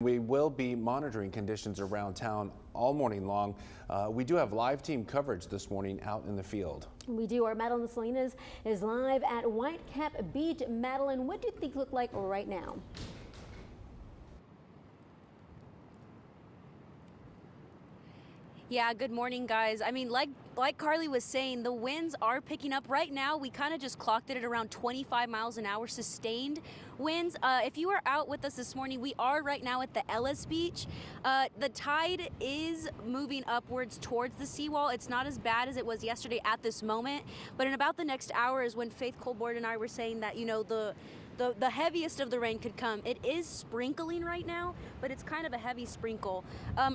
We will be monitoring conditions around town all morning long. We do have live team coverage this morning out in the field. We do. Our Madeline Salinas is live at Whitecap Beach. Madeline, what do things look like right now? Yeah, good morning, guys. I mean, like Carly was saying, the winds are picking up right now. We kind of just clocked it at around 25 miles an hour sustained winds. If you are out with us this morning, we are right now at the Ellis beach. The tide is moving upwards towards the seawall. It's not as bad as it was yesterday at this moment, but in about the next hour is when Faith Colborn and I were saying that, you know, the heaviest of the rain could come. It is sprinkling right now, but it's kind of a heavy sprinkle.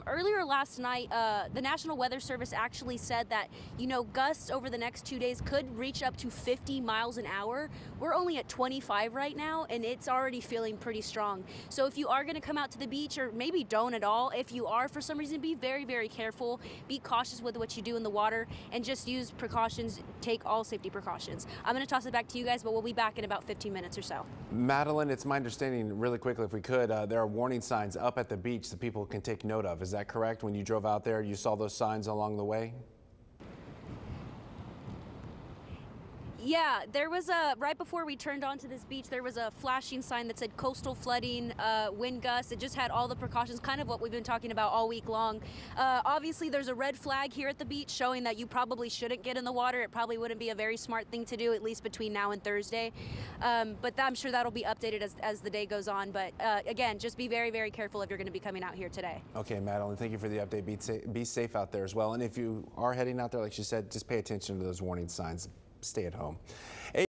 Earlier last night, the National Weather Service actually said that, you know, gusts over the next 2 days could reach up to 50 miles an hour. We're only at 25 right now, and it's already feeling pretty strong. So if you are going to come out to the beach, or maybe don't at all, if you are for some reason, be very, very careful. Be cautious with what you do in the water, and just use precautions. Take all safety precautions. I'm going to toss it back to you guys, but we'll be back in about 15 minutes or so. Madeline, it's my understanding, really quickly, if we could, there are warning signs up at the beach that people can take note of. Is that correct? When you drove out there, you saw those signs along the way? Yeah, there was right before we turned onto this beach, there was a flashing sign that said coastal flooding, wind gusts. It just had all the precautions, kind of what we've been talking about all week long. Obviously, there's a red flag here at the beach showing that you probably shouldn't get in the water. It probably wouldn't be a very smart thing to do, at least between now and Thursday. But I'm sure that'll be updated as the day goes on. But again, just be very, very careful if you're going to be coming out here today. Okay, Madeline, thank you for the update. Be safe out there as well. And if you are heading out there, like she said, just pay attention to those warning signs. Stay at home.